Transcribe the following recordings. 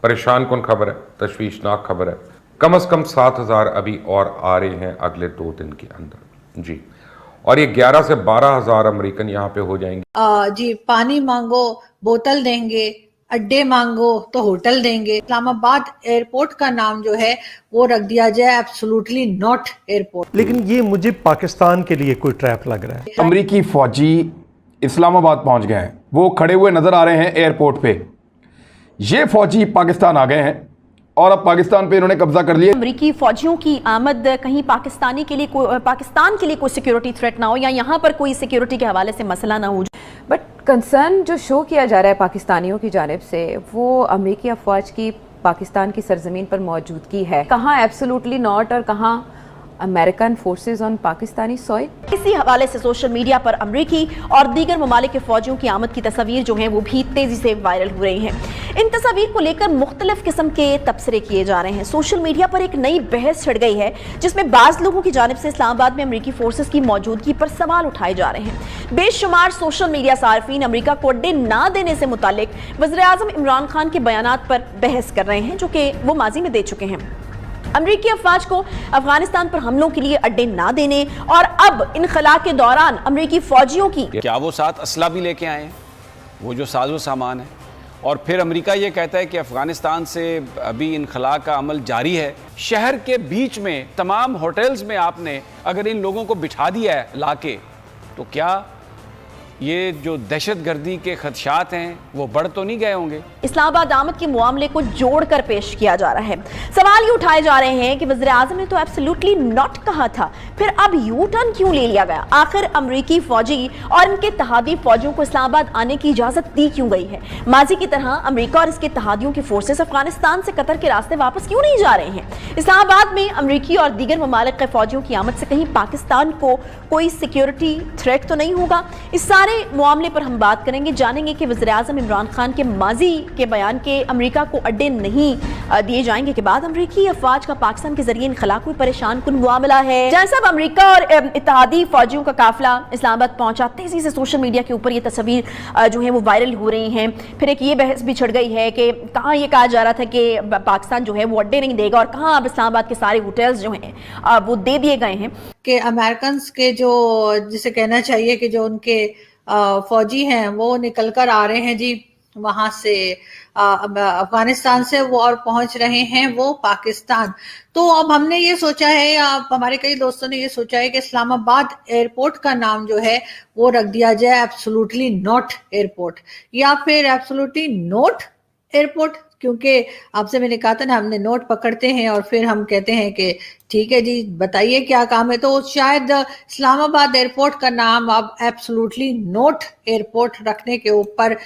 परेशान कुन खबर है, तशवीशनाक खबर है। कम से कम 7,000 अभी और आ रहे हैं अगले 2 दिन के अंदर जी। और ये 11 से 12,000 अमेरिकन यहाँ पे हो जाएंगे। जी, पानी मांगो बोतल देंगे, अड्डे मांगो तो होटल देंगे। इस्लामाबाद एयरपोर्ट का नाम जो है वो रख दिया जाए एब्सोल्युटली नॉट एयरपोर्ट। लेकिन ये मुझे पाकिस्तान के लिए कोई ट्रैप लग रहा है। अमरीकी फौजी इस्लामाबाद पहुंच गए हैं, वो खड़े हुए नजर आ रहे हैं एयरपोर्ट पे। ये फौजी पाकिस्तान आ गए हैं और अब पाकिस्तान पे इन्होंने कब्जा कर लिया। अमरीकी फौजियों की आमद कहीं पाकिस्तान के लिए कोई सिक्योरिटी थ्रेट ना हो या यहाँ पर कोई सिक्योरिटी के हवाले से मसला ना हो। बट कंसर्न जो शो किया जा रहा है पाकिस्तानियों की जानिब से, वो अमरीकी अफवाज की पाकिस्तान की सरजमीन पर मौजूदगी है। कहाँ एब्सोल्युटली नॉट और कहाँ American forces on Pakistani soil. इसी हवाले से सोशल मीडिया पर अमरीकी और दीगर ममालिक के फौजियों की आमद की तस्वीर जो हैं वो भी तेजी से वायरल हो रही हैं। इन तस्वीर को लेकर मुख्तलिफ किस्म के तबसरे किए जा रहे हैं। सोशल मीडिया पर एक नई बहस छिड़ गई है जिसमें बाज लोगों की जानिब से इस्लामाबाद में अमरीकी फोर्सेस की मौजूदगी पर सवाल उठाए जा रहे हैं। बेशुमार सोशल मीडिया सार्फिन अमरीका को अड्डे ना देने से मुतालिक वज़ीर-ए-आज़म इमरान खान के बयानात पर बहस कर रहे हैं जो कि वो माजी में दे चुके हैं। अमरीकी अफवाज को अफगानिस्तान पर हमलों के लिए अड्डे ना देने और अब इनखला के दौरान अमरीकी फौजियों की क्या वो साथ असला भी लेके आए हैं, वो जो साजो सामान है। और फिर अमेरिका ये कहता है कि अफगानिस्तान से अभी इनखला का अमल जारी है। शहर के बीच में तमाम होटल्स में आपने अगर इन लोगों को बिठा दिया है लाके, तो क्या ये जो दहशतगर्दी के खदशात हैं वो बढ़ तो नहीं गए होंगे। इस्लामाबाद आमद के मामले को जोड़कर पेश किया जा रहा है। सवाल ये उठाए जा रहे हैं कि वज़ीर-ए-आज़म ने तो एब्सोल्युटली नॉट कहा था, फिर अब यू टर्न क्यों ले लिया गया? आखिर अमरीकी फौजी और इनके इत्तेहादी फौजियों को इस्लामाबाद आने की इजाजत दी क्यों गई है? माजी की तरह अमरीका और इसके इत्तेहादियों के फोर्सेस अफगानिस्तान से कतर के रास्ते वापस क्यों नहीं जा रहे हैं? इस्लामाबाद में अमरीकी और दीगर ममालिक के फौजियों की आमद से कहीं पाकिस्तान को कोई सिक्योरिटी थ्रेट तो नहीं होगा? इस सारे मामले पर हम बात करेंगे, जानेंगे कि वज़ीर-ए-आज़म इमरान खान के माजी के बयान के अमेरिका को अड्डे नहीं दिए जाएंगे के बाद अमरीकी अफवाज का पाकिस्तान के जरिए इनखला कोई परेशान कुन मामला है। जैसा अब अमरीका और इत्तेहादी फौजियों का काफिला इस्लामाबाद पहुंचा, तेजी से सोशल मीडिया के ऊपर ये तस्वीर जो है वो वायरल हो रही हैं। फिर एक ये बहस भी छिड़ गई है कि कहाँ ये कहा जा रहा था कि पाकिस्तान जो है वो अड्डे नहीं देगा और कहाँ अब इस्लामाबाद के सारे होटल्स जो हैं वो दे दिए गए हैं। कि अमेरिकन के जो जिसे कहना चाहिए कि जो उनके फौजी हैं वो निकल कर आ रहे हैं जी वहां से अफगानिस्तान से, वो और पहुंच रहे हैं वो पाकिस्तान। तो अब हमने ये सोचा है, हमारे कई दोस्तों ने ये सोचा है कि इस्लामाबाद एयरपोर्ट का नाम जो है वो रख दिया जाए एब्सोल्युटली नॉट एयरपोर्ट या फिर एब्सोल्युटली नोट एयरपोर्ट, क्योंकि आपसे मैंने कहा था ना हमने नोट पकड़ते हैं और फिर हम कहते हैं कि ठीक है जी बताइए क्या काम है। तो शायद इस्लामाबाद एयरपोर्ट का नाम अब एब्सोल्युटली नोट एयरपोर्ट रखने के ऊपर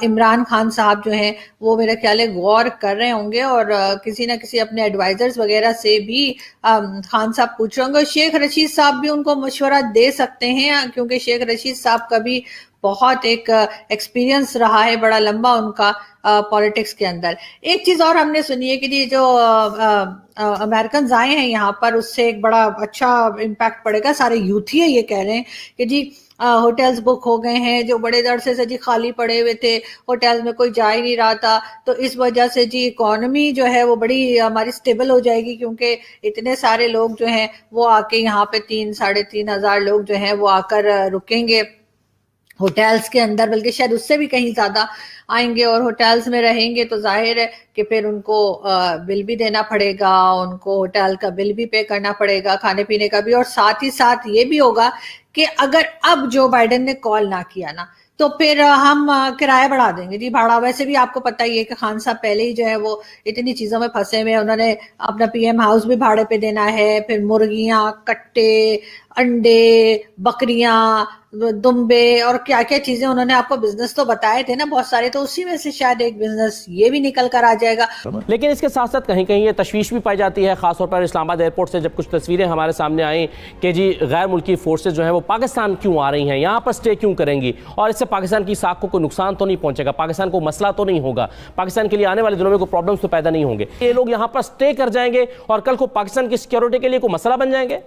इमरान खान साहब जो हैं वो मेरा ख्याल है गौर कर रहे होंगे और किसी ना किसी अपने एडवाइजर्स वगैरह से भी खान साहब पूछ रहे होंगे। शेख रशीद साहब भी उनको मशवरा दे सकते हैं क्योंकि शेख रशीद साहब का भी बहुत एक एक्सपीरियंस रहा है बड़ा लंबा उनका पॉलिटिक्स के अंदर। एक चीज और हमने सुनी है कि जी जो अमेरिकन आए हैं यहाँ पर उससे एक बड़ा अच्छा इम्पैक्ट पड़ेगा। सारे यूथी है ये कह रहे हैं कि जी होटल्स बुक हो गए हैं जो बड़े अरसे से जी खाली पड़े हुए थे, होटल्स में कोई जा ही नहीं रहा था, तो इस वजह से जी इकोनॉमी जो है वो बड़ी हमारी स्टेबल हो जाएगी क्योंकि इतने सारे लोग जो हैं वो आके यहाँ पे 3-3,500 लोग जो हैं वो आकर रुकेंगे होटल्स के अंदर, बल्कि शायद उससे भी कहीं ज्यादा आएंगे और होटल्स में रहेंगे। तो जाहिर है कि फिर उनको बिल भी देना पड़ेगा, उनको होटल का बिल भी पे करना पड़ेगा, खाने पीने का भी। और साथ ही साथ ये भी होगा कि अगर अब जो बाइडेन ने कॉल ना किया ना तो फिर हम किराया बढ़ा देंगे जी, भाड़ा। वैसे भी आपको पता ही है कि खान साहब पहले ही जो है वो इतनी चीजों में फंसे हुए, उन्होंने अपना पीएम हाउस भी भाड़े पे देना है, फिर मुर्गियां, कट्टे, अंडे, बकरियां, दुम्बे और क्या क्या चीजें उन्होंने आपको बिजनेस तो बताए थे ना बहुत सारे, तो उसी में से शायद एक बिजनेस ये भी निकल कर आ जाएगा। लेकिन इसके साथ साथ कहीं कहीं ये तशवीश भी पाई जाती है, खासतौर पर इस्लामाबाद एयरपोर्ट से जब कुछ तस्वीरें हमारे सामने आई कि जी गैर मुल्की फोर्सेज जो है वो पाकिस्तान क्यों आ रही हैं, यहाँ पर स्टे क्यों करेंगी और इससे पाकिस्तान की साख को कोई नुकसान तो नहीं पहुंचेगा, पाकिस्तान को मसला तो नहीं होगा, पाकिस्तान के लिए आने वाले दिनों में कोई प्रॉब्लम्स तो पैदा नहीं होंगे, ये लोग यहाँ पर स्टे कर जाएंगे और कल को पाकिस्तान की सिक्योरिटी के लिए कोई मसला बन जाएंगे।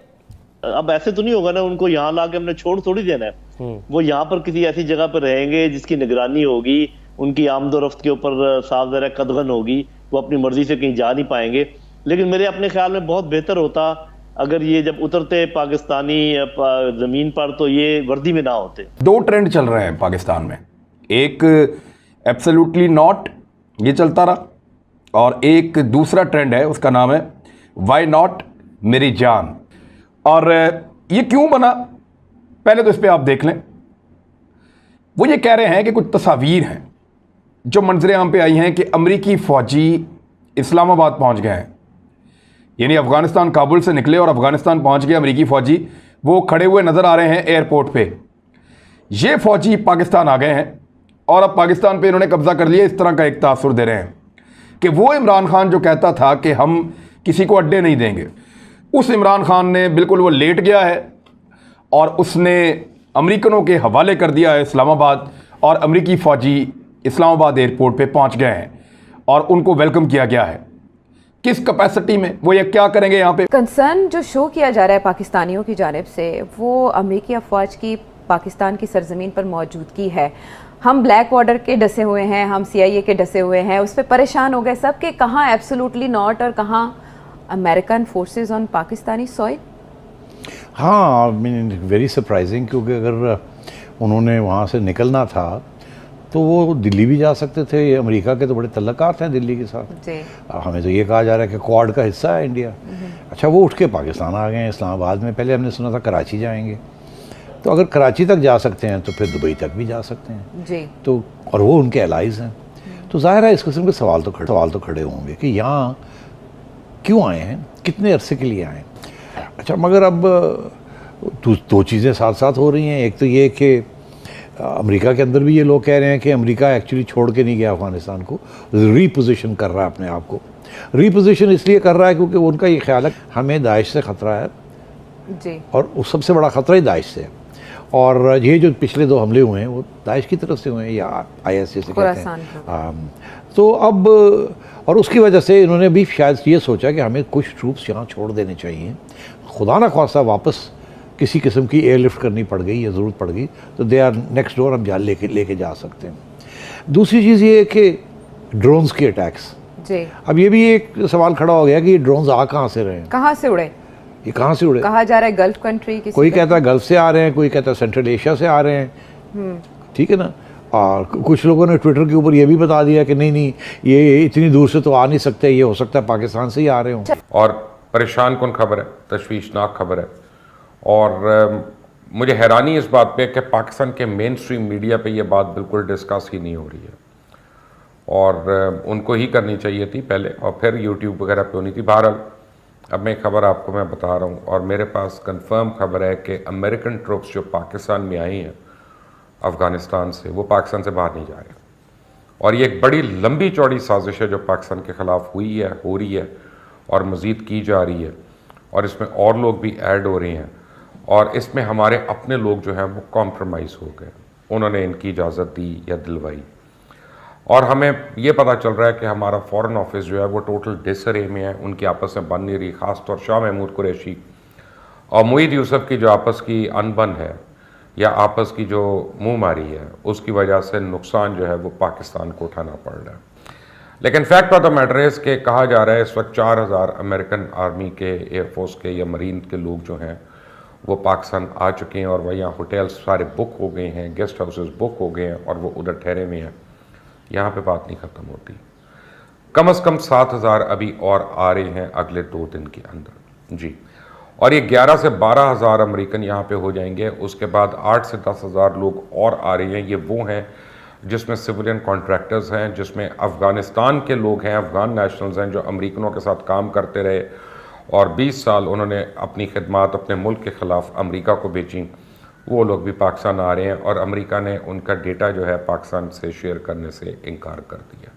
अब ऐसे तो नहीं होगा ना, उनको यहाँ लाके हमने छोड़ थोड़ी देना है। वो यहाँ पर किसी ऐसी जगह पर रहेंगे जिसकी निगरानी होगी, उनकी आमदोरफ्त के ऊपर साफ ज़रा कदगन होगी, वो अपनी मर्जी से कहीं जा नहीं पाएंगे। लेकिन मेरे अपने ख्याल में बहुत बेहतर होता अगर ये जब उतरते पाकिस्तानी जमीन पर तो ये वर्दी में ना होते। दो ट्रेंड चल रहे हैं पाकिस्तान में, एक एब्सोल्युटली नॉट ये चलता रहा, और एक दूसरा ट्रेंड है उसका नाम है वाई नॉट मेरी जान। और ये क्यों बना, पहले तो इस पर आप देख लें। वो ये कह रहे हैं कि कुछ तस्वीर हैं जो मंजर आम पे आई हैं कि अमरीकी फ़ौजी इस्लामाबाद पहुंच गए हैं, यानी अफ़गानिस्तान काबुल से निकले और अफ़गानिस्तान पहुंच गए अमरीकी फ़ौजी, वो खड़े हुए नज़र आ रहे हैं एयरपोर्ट पे। ये फ़ौजी पाकिस्तान आ गए हैं और अब पाकिस्तान पे इन्होंने कब्ज़ा कर लिया। इस तरह का एक तासुर दे रहे हैं कि वो इमरान खान जो कहता था कि हम किसी को अड्डे नहीं देंगे, उस इमरान खान ने बिल्कुल वो लेट गया है और उसने अमरीकनों के हवाले कर दिया है इस्लामाबाद, और अमरीकी फ़ौजी इस्लामाबाद एयरपोर्ट पे पहुंच गए हैं और उनको वेलकम किया गया है। किस कैपेसिटी में, वो ये क्या करेंगे यहाँ पे? कंसर्न जो शो किया जा रहा है पाकिस्तानियों की जानिब से, वो अमरीकी अफवाज की पाकिस्तान की सरजमीन पर मौजूदगी है। हम ब्लैक बॉर्डर के डसे हुए हैं, हम CIA के डसे हुए हैं, उस पर परेशान हो गए सब कि कहाँ एब्सोल्युटली नॉट और कहाँ American forces on Pakistani soil. हाँ, आई मीन वेरी सरप्राइजिंग, क्योंकि अगर उन्होंने वहाँ से निकलना था तो वो दिल्ली भी जा सकते थे। ये अमेरिका के तो बड़े तल्लुकात हैं दिल्ली के साथ। हमें तो ये कहा जा रहा है कि क्वाड का हिस्सा है इंडिया। अच्छा, वो उठ के पाकिस्तान आ गए हैं, इस्लामाबाद में। पहले हमने सुना था कराची जाएंगे, तो अगर कराची तक जा सकते हैं तो फिर दुबई तक भी जा सकते हैं जी। तो, और वो उनके एलाइज हैं, तो जाहिर है इस किस्म के सवाल तो खड़े होंगे कि यहाँ क्यों आए हैं, कितने अरसे के लिए आए। अच्छा, मगर अब दो चीज़ें साथ साथ हो रही हैं। एक तो ये कि अमेरिका के अंदर भी ये लोग कह रहे हैं कि अमेरिका एक्चुअली छोड़ के नहीं गया अफ़गानिस्तान को, रीपोजिशन कर रहा है अपने आप को। रीपोजिशन इसलिए कर रहा है क्योंकि उनका ये ख्याल है हमें दाइश से ख़तरा है जी, और उस सबसे बड़ा ख़तरा ही दाइश से है। और ये जो पिछले 2 हमले हुए हैं वो दाइश की तरफ से हुए हैं, या IS से कहते हैं। तो अब और उसकी वजह से इन्होंने भी शायद ये सोचा कि हमें कुछ ट्रूप्स यहाँ छोड़ देने चाहिए। खुदा ना ख्वास्ता वापस किसी किस्म की एयरलिफ्ट करनी पड़ गई या ज़रूरत पड़ गई तो दे आर नेक्स्ट डोर, हम जान लेके जा सकते हैं। दूसरी चीज़ ये है कि ड्रोन्स के अटैक्स जी। अब ये भी एक सवाल खड़ा हो गया कि ये ड्रोन्स आ कहाँ से रहे हैं, कहाँ से उड़े, ये कहाँ से उड़े। कहा जा रहा है गल्फ कंट्री, कोई कहता है गल्फ से आ रहे हैं, कोई कहता है सेंट्रल एशिया से आ रहे हैं। ठीक है ना। और कुछ लोगों ने ट्विटर के ऊपर ये भी बता दिया कि नहीं ये इतनी दूर से तो आ नहीं सकते, ये हो सकता है पाकिस्तान से ही आ रहे हों। और परेशान कुन खबर है, तशवीशनाक खबर है। और मुझे हैरानी इस बात पे कि पाकिस्तान के मेन स्ट्रीम मीडिया पे ये बात बिल्कुल डिस्कस ही नहीं हो रही है, और उनको ही करनी चाहिए थी पहले और फिर यूट्यूब वगैरह पे होनी थी। बहरहाल अब मैं खबर आपको मैं बता रहा हूँ, और मेरे पास कंफर्म खबर है कि अमेरिकन ट्रूप्स जो पाकिस्तान में आई हैं अफ़गानिस्तान से, वो पाकिस्तान से बाहर नहीं जा रहे। और ये एक बड़ी लंबी चौड़ी साजिश है जो पाकिस्तान के ख़िलाफ़ हुई है, हो रही है और मज़ीद की जा रही है, और इसमें और लोग भी ऐड हो रहे हैं, और इसमें हमारे अपने लोग जो हैं वो कॉम्प्रोमाइज़ हो गए। उन्होंने इनकी इजाज़त दी या दिलवाई, और हमें ये पता चल रहा है कि हमारा फॉरेन ऑफिस जो है वो टोटल डिसरे में है, उनकी आपस में बन नहीं रही। ख़ास तौर शाह महमूद कुरैशी और मुईद यूसुफ की जो आपस की अनबन है या आपस की जो मुँह मारी है, उसकी वजह से नुकसान जो है वो पाकिस्तान को उठाना पड़ रहा है। लेकिन fact of the matter is के कहा जा रहा है इस वक्त 4000 अमेरिकन आर्मी के, एयरफोर्स के या मरीन के लोग जो हैं वो पाकिस्तान आ चुके हैं, और वह यहाँ होटल्स सारे बुक हो गए हैं, गेस्ट हाउसेस बुक हो गए हैं, और वो उधर ठहरे हुए हैं। यहाँ पे बात नहीं ख़त्म होती। कम से कम 7000 अभी और आ रहे हैं अगले 2 दिन के अंदर जी, और ये 11 से 12,000 अमेरिकन यहाँ पे हो जाएंगे। उसके बाद 8 से 10,000 लोग और आ रहे हैं। ये वो हैं जिसमें सिविलियन कॉन्ट्रैक्टर्स हैं, जिसमें अफ़गानिस्तान के लोग हैं, अफ़गान नेशनल्स हैं जो अमेरिकनों के साथ काम करते रहे और 20 साल उन्होंने अपनी खिदमात अपने मुल्क के ख़िलाफ़ अमेरिका को बेची। वो लोग भी पाकिस्तान आ रहे हैं, और अमेरिका ने उनका डेटा जो है पाकिस्तान से शेयर करने से इनकार कर दिया।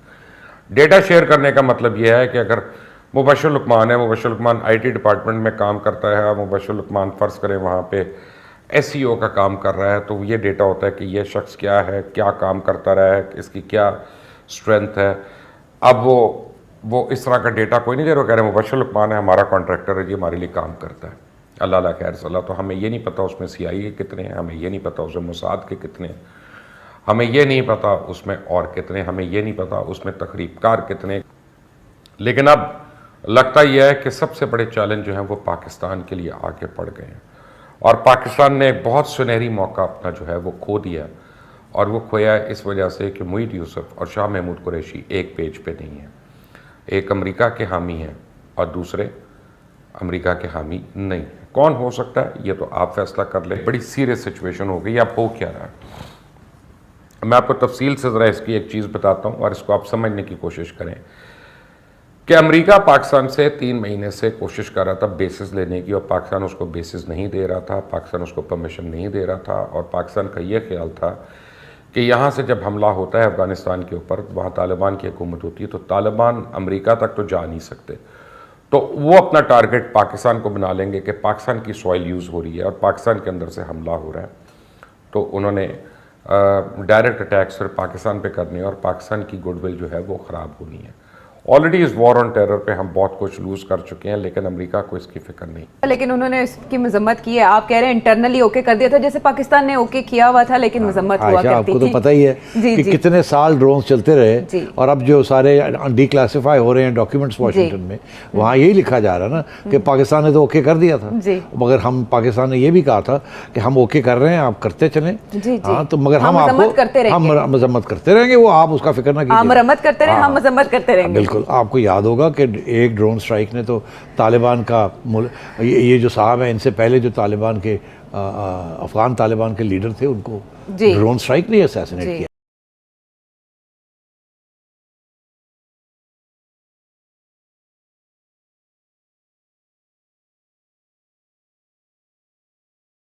डेटा शेयर करने का मतलब यह है कि अगर मुबश्शिर लुकमान है, मुबश्शिर लुकमान IT डिपार्टमेंट में काम करता है, मुबश्शिर लुकमान फ़र्ज़ करें वहाँ पे SEO का काम कर रहा है, तो ये डेटा होता है कि ये शख्स क्या है, क्या काम करता रहा है, इसकी क्या स्ट्रेंथ है। अब वो इस तरह का डेटा कोई नहीं दे रहा, कह रहे मुबश्शिर लुकमान है, हमारा कॉन्ट्रैक्टर है जी, हमारे लिए काम करता है, अल्लाह खैर सलाह। तो हमें ये नहीं पता उसमें CIA के कितने हैं, हमें ये नहीं पता उसमें मोसाद के कितने हैं, हमें ये नहीं पता उसमें और कितने, हमें ये नहीं पता उसमें तकरीबकार कितने। लेकिन अब लगता यह है कि सबसे बड़े चैलेंज जो हैं वो पाकिस्तान के लिए आगे पड़ गए हैं और पाकिस्तान ने एक बहुत सुनहरी मौका अपना जो है वो खो दिया और वो खोया इस वजह से कि मुईद यूसुफ और शाह महमूद कुरैशी एक पेज पे नहीं है। एक अमेरिका के हामी हैं और दूसरे अमेरिका के हामी नहीं है। कौन हो सकता है ये तो आप फैसला कर ले। बड़ी सीरियस सिचुएशन हो गई। अब हो क्या रहा है मैं आपको तफसील से ज़रा इसकी एक चीज़ बताता हूँ और इसको आप समझने की कोशिश करें कि अमेरिका पाकिस्तान से 3 महीने से कोशिश कर रहा था बेसिस लेने की और पाकिस्तान उसको बेसिस नहीं दे रहा था, पाकिस्तान उसको परमिशन नहीं दे रहा था और पाकिस्तान का ये ख्याल था कि यहाँ से जब हमला होता है अफ़गानिस्तान के ऊपर, वहाँ तालिबान की हुकूमत होती है तो तालिबान अमेरिका तक तो जा नहीं सकते, तो वो अपना टारगेट पाकिस्तान को बना लेंगे कि पाकिस्तान की सॉइल यूज़ हो रही है और पाकिस्तान के अंदर से हमला हो रहा है। तो उन्होंने डायरेक्ट अटैक सिर्फ पाकिस्तान पे करने और पाकिस्तान की गुडविल जो है वो ख़राब होनी है। ऑलरेडी इस वॉर ऑन टेरर पे हम बहुत कुछ लूज़ कर चुके हैं लेकिन अमेरिका को इसकी फिक्र नहीं। लेकिन उन्होंने इसकी मजम्मत की है। आप कह रहे हैं इंटरनली ओके कर दिया था, जैसे पाकिस्तान ने ओके किया हुआ था लेकिन मजम्मत हुआ करती आपको थी। तो पता ही है कि कितने साल ड्रोन्स चलते रहे और अब जो सारे डिक्लासिफाई हो रहे हैं डॉक्यूमेंट्स वाशिंगटन में, वहाँ यही लिखा जा रहा है ना कि पाकिस्तान ने तो ओके कर दिया था, मगर हम पाकिस्तान ने ये भी कहा था कि हम ओके कर रहे हैं, आप करते चलें। हाँ, तो मगर हम आपको हम मजम्मत करते रहेंगे, वो आप उसका फिक्र ना कीजिए। मरम्मत करते रहे, हम मजम्मत करते रहेंगे। बिल्कुल। आपको याद होगा कि एक ड्रोन स्ट्राइक ने तो तालिबान का ये जो साहब है, इनसे पहले जो तालिबान के अफगान तालिबान के लीडर थे, उनको ड्रोन स्ट्राइक ने असैसिनेट किया।